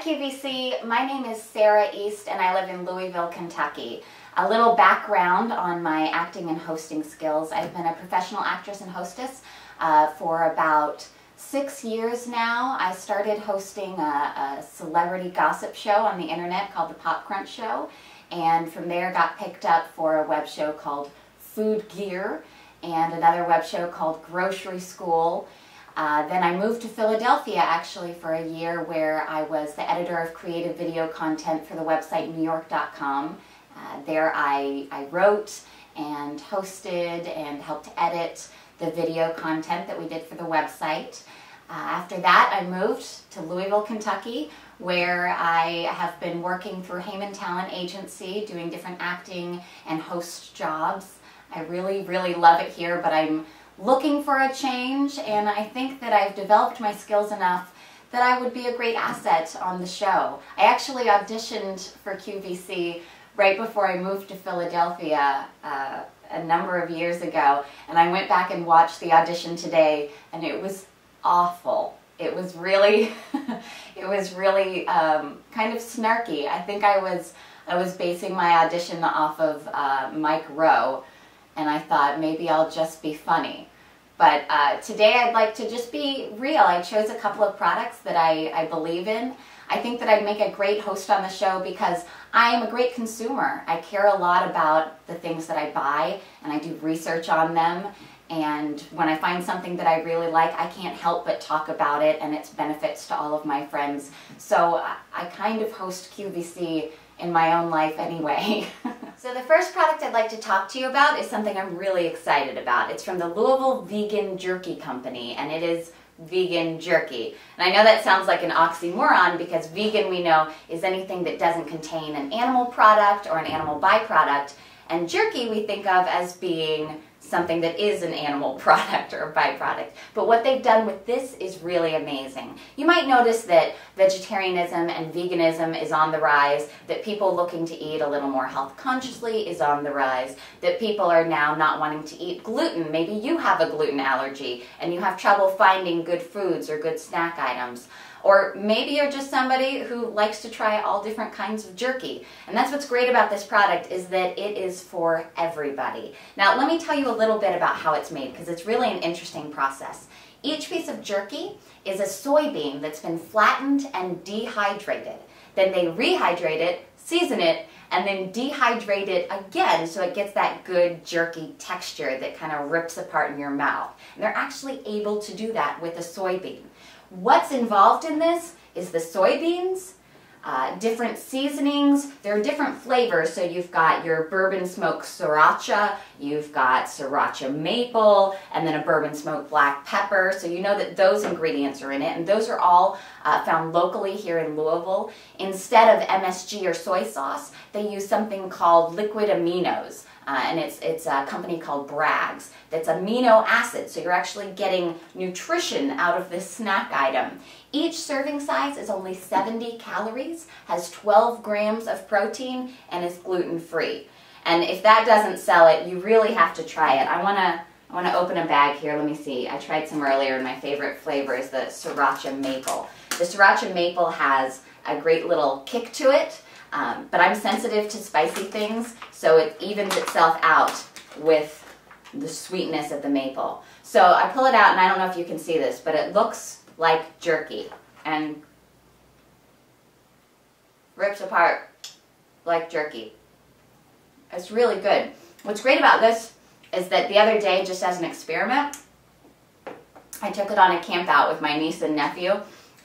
QVC, my name is Sarah East and I live in Louisville, Kentucky. A little background on my acting and hosting skills. I've been a professional actress and hostess for about 6 years now. I started hosting a celebrity gossip show on the internet called The Pop Crunch Show, and from there got picked up for a web show called Food Gear and another web show called Grocery School. Then I moved to Philadelphia actually for a year, where I was the editor of creative video content for the website NewYork.com. There I wrote and hosted and helped edit the video content that we did for the website. After that, I moved to Louisville, Kentucky, where I have been working through Heyman Talent Agency, doing different acting and host jobs. I really, really love it here, but I'm looking for a change, and I think that I've developed my skills enough that I would be a great asset on the show. I actually auditioned for QVC right before I moved to Philadelphia a number of years ago, and I went back and watched the audition today, and it was awful. It was really, kind of snarky. I think I was basing my audition off of Mike Rowe, and I thought maybe I'll just be funny. But today I'd like to just be real. I chose a couple of products that I believe in. I think that I'd make a great host on the show because I am a great consumer. I care a lot about the things that I buy, and I do research on them. And when I find something that I really like, I can't help but talk about it and its benefits to all of my friends. So I kind of host QVC in my own life anyway. So the first product I'd like to talk to you about is something I'm really excited about. It's from the Louisville Vegan Jerky Company, and it is vegan jerky. And I know that sounds like an oxymoron, because vegan, we know, is anything that doesn't contain an animal product or an animal byproduct, and jerky we think of as being something that is an animal product or byproduct. But what they've done with this is really amazing. You might notice that vegetarianism and veganism is on the rise, that people looking to eat a little more health consciously is on the rise, that people are now not wanting to eat gluten. Maybe you have a gluten allergy and you have trouble finding good foods or good snack items. Or maybe you're just somebody who likes to try all different kinds of jerky. And that's what's great about this product, is that it is for everybody. Now let me tell you a little bit about how it's made, because it's really an interesting process. Each piece of jerky is a soybean that's been flattened and dehydrated. Then they rehydrate it, season it, and then dehydrate it again so it gets that good jerky texture that kind of rips apart in your mouth. And they're actually able to do that with a soybean. What's involved in this is the soybeans, different seasonings. There are different flavors, so you've got your bourbon smoked sriracha, you've got sriracha maple, and then a bourbon smoked black pepper. So you know that those ingredients are in it, and those are all found locally here in Louisville. Instead of MSG or soy sauce, they use something called liquid aminos. And it's a company called Bragg's that's amino acid, so you're actually getting nutrition out of this snack item. Each serving size is only 70 calories, has 12 grams of protein, and is gluten-free. And if that doesn't sell it, you really have to try it. I want to open a bag here. Let me see. I tried some earlier, and my favorite flavor is the sriracha maple. The sriracha maple has a great little kick to it. But I'm sensitive to spicy things, so it evens itself out with the sweetness of the maple. So I pull it out, and I don't know if you can see this, but it looks like jerky and rips apart like jerky. It's really good. What's great about this is that the other day, just as an experiment, I took it on a camp out with my niece and nephew,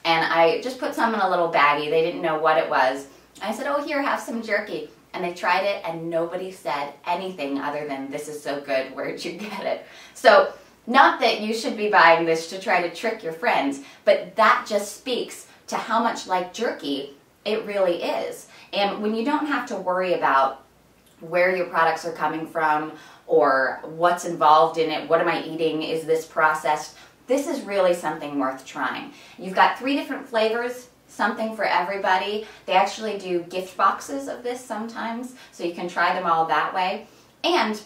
and I just put some in a little baggie. They didn't know what it was. I said, oh, here, have some jerky. And they tried it, and nobody said anything other than, this is so good, where'd you get it? So, not that you should be buying this to try to trick your friends, but that just speaks to how much like jerky it really is. And when you don't have to worry about where your products are coming from or what's involved in it, what am I eating, is this processed, this is really something worth trying. You've got 3 different flavors. Something for everybody. They actually do gift boxes of this sometimes, so you can try them all that way. And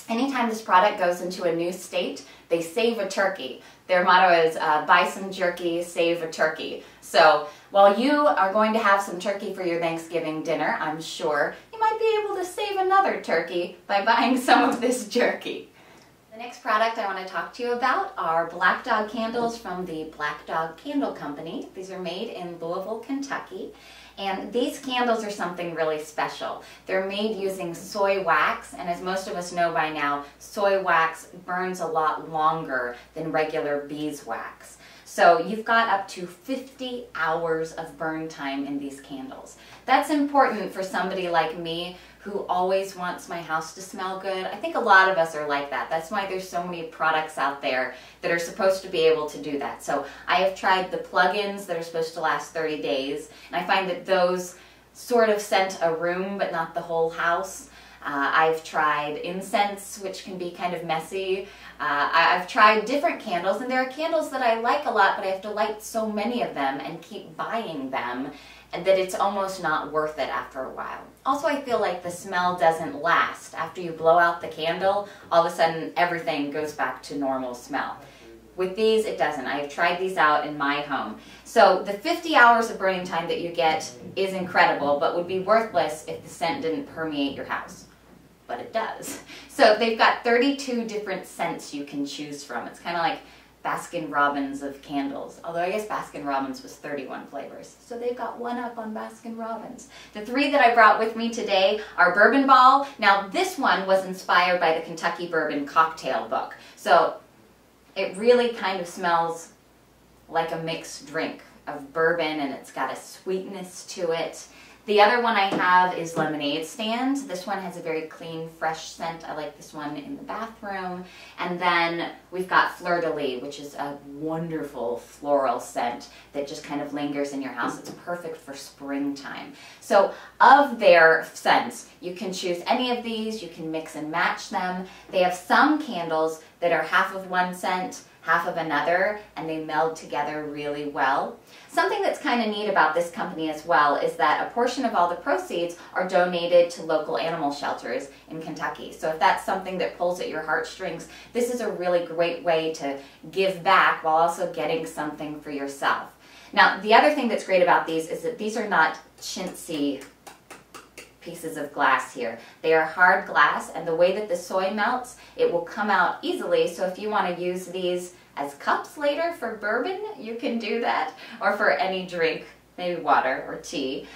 anytime this product goes into a new state, they save a turkey. Their motto is buy some jerky, save a turkey. So while you are going to have some turkey for your Thanksgiving dinner, I'm sure you might be able to save another turkey by buying some of this jerky. The next product I want to talk to you about are Black Dog candles from the Black Dog Candle Company. These are made in Louisville, Kentucky. And these candles are something really special. They're made using soy wax, and as most of us know by now, soy wax burns a lot longer than regular beeswax. So you've got up to 50 hours of burn time in these candles. That's important for somebody like me who always wants my house to smell good. I think a lot of us are like that. That's why there's so many products out there that are supposed to be able to do that. So I have tried the plug-ins that are supposed to last 30 days, and I find that those sort of scent a room but not the whole house. I've tried incense, which can be kind of messy. I've tried different candles, and there are candles that I like a lot, but I have to light so many of them and keep buying them, and that it's almost not worth it after a while. Also, I feel like the smell doesn't last. After you blow out the candle, all of a sudden everything goes back to normal smell. With these, it doesn't. I have tried these out in my home. So the 50 hours of burning time that you get is incredible, but would be worthless if the scent didn't permeate your house. But it does. So they've got 32 different scents you can choose from. It's kind of like Baskin-Robbins of candles, although I guess Baskin-Robbins was 31 flavors. So they've got one up on Baskin-Robbins. The three that I brought with me today are Bourbon Ball. Now this one was inspired by the Kentucky Bourbon Cocktail book. So it really kind of smells like a mixed drink of bourbon, and it's got a sweetness to it. The other one I have is Lemonade Stand. This one has a very clean, fresh scent. I like this one in the bathroom. And then we've got Fleur de Lis, which is a wonderful floral scent that just kind of lingers in your house. It's perfect for springtime. So of their scents, you can choose any of these. You can mix and match them. They have some candles that are half of one scent, half of another, and they meld together really well. Something that's kind of neat about this company as well is that a portion of all the proceeds are donated to local animal shelters in Kentucky. So if that's something that pulls at your heartstrings, this is a really great way to give back while also getting something for yourself. Now, the other thing that's great about these is that these are not chintzy pieces of glass here. They are hard glass, and the way that the soy melts, it will come out easily. So if you want to use these as cups later for bourbon, you can do that, or for any drink, maybe water or tea.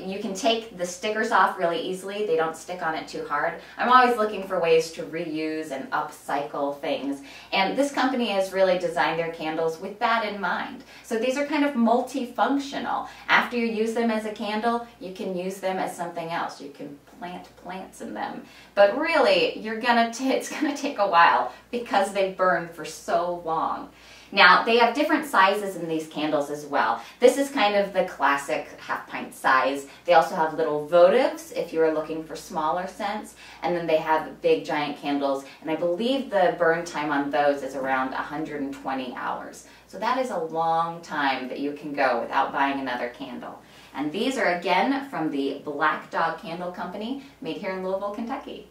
You can take the stickers off really easily. They don't stick on it too hard. I'm always looking for ways to reuse and upcycle things, and this company has really designed their candles with that in mind. So these are kind of multifunctional. After you use them as a candle, you can use them as something else. You can plant plants in them. But really, it's gonna take a while because they burn for so long. Now, they have different sizes in these candles as well. This is kind of the classic half-pint size. They also have little votives if you are looking for smaller scents, and then they have big giant candles, and I believe the burn time on those is around 120 hours. So that is a long time that you can go without buying another candle. And these are again from the Black Dog Candle Company, made here in Louisville, Kentucky.